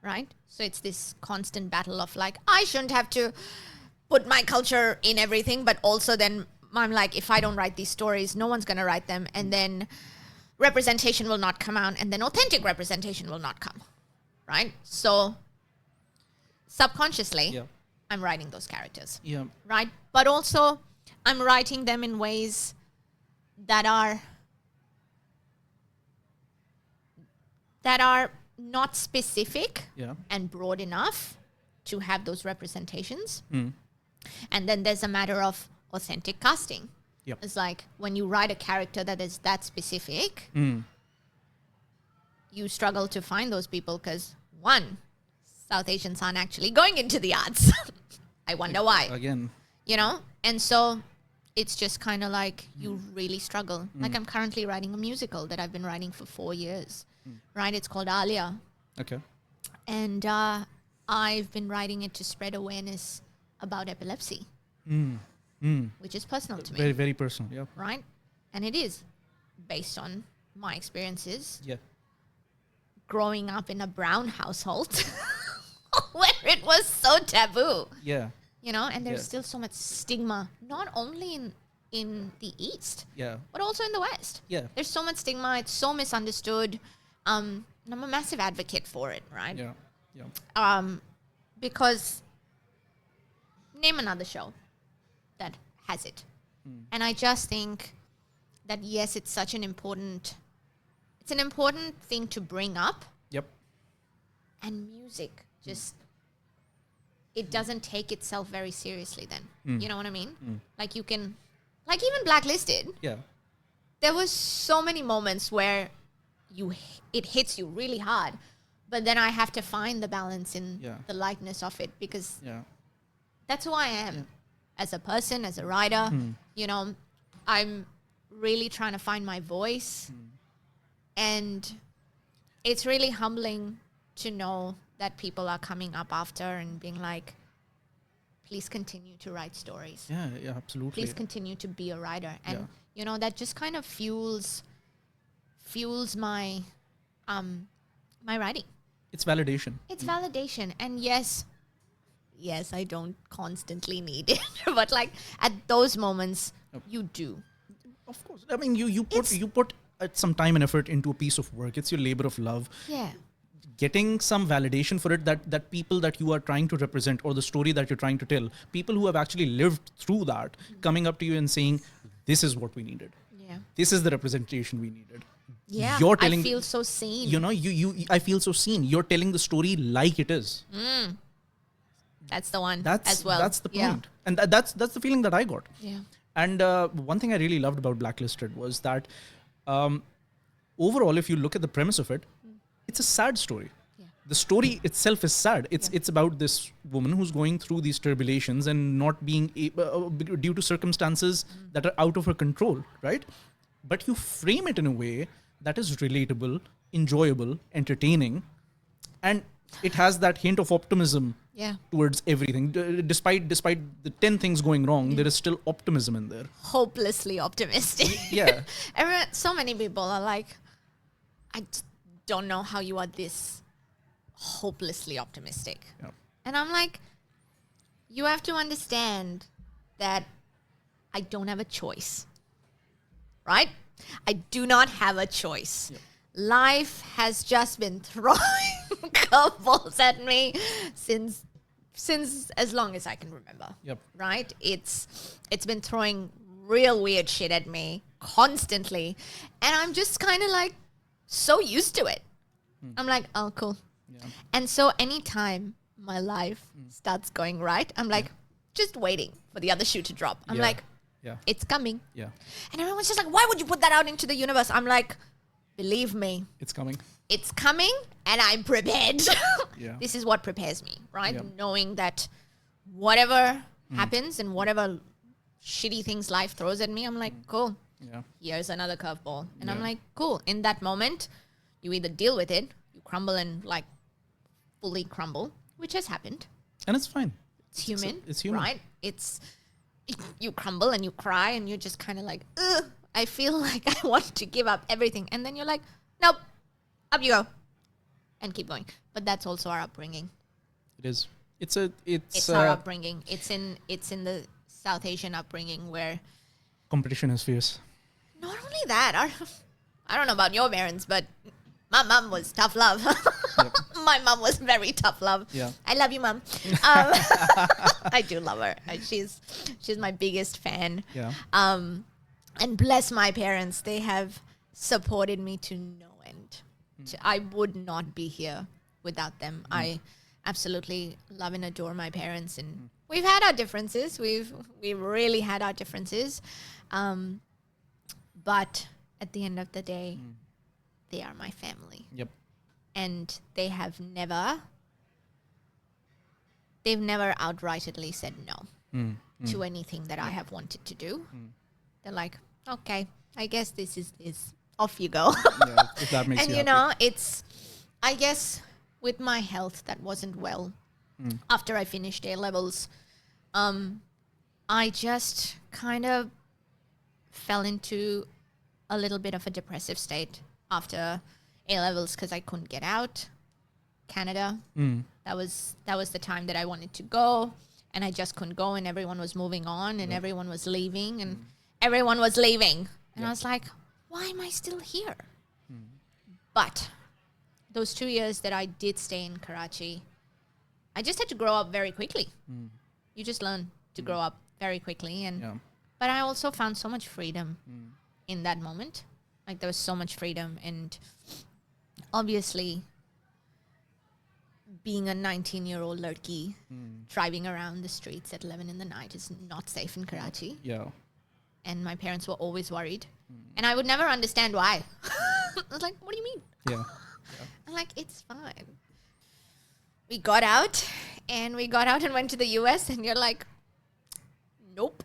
right? So it's this constant battle of like, I shouldn't have to put my culture in everything, but also then I'm like, if I don't write these stories, no one's going to write them. And then representation will not come out, and then authentic representation will not come, right? So subconsciously, I'm writing those characters, right? But also I'm writing them in ways that are not specific and broad enough to have those representations. And then there's a matter of authentic casting. It's like when you write a character that is that specific, you struggle to find those people because, one, South Asians aren't actually going into the arts. I wonder why. Again. You know? And so it's just kind of like you really struggle. Like I'm currently writing a musical that I've been writing for 4 years, right? It's called Alia. Okay. And I've been writing it to spread awareness about epilepsy, which is personal to me. Very, very personal, yeah. Right? And it is based on my experiences. Yeah. Growing up in a brown household where it was so taboo. Yeah. You know, and there's still so much stigma, not only in the East, but also in the West. Yeah. There's so much stigma. It's so misunderstood. And I'm a massive advocate for it, right? Yeah. Because name another show that has it. And I just think that, yes, it's such an important thing to bring up. Yep. And music just, it doesn't take itself very seriously then. You know what I mean? Like you can, like even Blacklisted. Yeah. There was so many moments where it hits you really hard, but then I have to find the balance in the lightness of it because that's who I am as a person, as a writer. You know, I'm really trying to find my voice. And it's really humbling to know that people are coming up after and being like, please continue to write stories. Yeah, absolutely. Please continue to be a writer. And, you know, that just kind of fuels my my writing. It's validation. It's validation. And yes, I don't constantly need it. But like at those moments, you do. Of course. I mean, you put some time and effort into a piece of work. It's your labor of love. Yeah. Getting some validation for it, that people that you are trying to represent or the story that you're trying to tell, people who have actually lived through that, coming up to you and saying, this is what we needed. Yeah. This is the representation we needed. Yeah. You're telling, I feel so seen. You know, I feel so seen. You're telling the story like it is. That's the one as well. That's the point. And that's the feeling that I got. Yeah. And one thing I really loved about Blacklisted was that overall, if you look at the premise of it, it's a sad story. Yeah. The story itself is sad. It's about this woman who's going through these tribulations and not being due to circumstances that are out of her control, right? But you frame it in a way that is relatable, enjoyable, entertaining, and it has that hint of optimism towards everything. Despite the 10 things going wrong, there is still optimism in there. Hopelessly optimistic. Yeah. So many people are like, I don't know how you are this hopelessly optimistic. Yeah. And I'm like, you have to understand that I don't have a choice. Right? I do not have a choice. Yep. Life has just been throwing curveballs at me since as long as I can remember. Yep. Right? It's been throwing real weird shit at me constantly. And I'm just kind of like so used to it. I'm like, oh, cool. Yeah. And so anytime my life starts going right, I'm like, just waiting for the other shoe to drop. I'm like, it's coming. Yeah. And everyone's just like, why would you put that out into the universe? I'm like, believe me. It's coming. It's coming and I'm prepared. Yeah. This is what prepares me, right? Yep. Knowing that whatever happens and whatever shitty things life throws at me, I'm like, cool. Yeah. Here's another curveball. And I'm like, cool. In that moment, you either deal with it, you crumble and like fully crumble, which has happened. And it's fine. It's human. It's human. Right? You crumble and you cry and you're just kind of like, ugh, I feel like I want to give up everything. And then you're like, nope, up you go. And keep going. But that's also our upbringing. It is. It's our upbringing. It's in the South Asian upbringing where competition is fierce. Not only that, I don't know about your parents, but my mom was tough love. Yep. My mom was very tough love. Yeah. I love you, Mom. I do love her. She's my biggest fan. Yeah. And bless my parents, they have supported me to no end. I would not be here without them. I absolutely love and adore my parents, and we've had our differences. We've really had our differences, but at the end of the day, they are my family. Yep. And they've never outrightly said no to anything that I have wanted to do. They're like, okay, I guess this is off you go. Yeah, if that makes and you you happy. know, it's, I guess, with my health that wasn't well after I finished A-levels, I just kind of fell into a little bit of a depressive state after A-levels because I couldn't get out Canada. That was the time that I wanted to go, and I just couldn't go, and everyone was moving on, and everyone was leaving, and everyone was leaving. And I was like, why am I still here? But those 2 years that I did stay in Karachi, I just had to grow up very quickly. You just learn to grow up very quickly. But I also found so much freedom in that moment. Like, there was so much freedom. And obviously, being a 19-year-old ladki driving around the streets at 11 in the night is not safe in Karachi. Yeah. And my parents were always worried. And I would never understand why. I was like, what do you mean? Yeah. I'm like, it's fine. We got out and went to the US, and you're like, nope.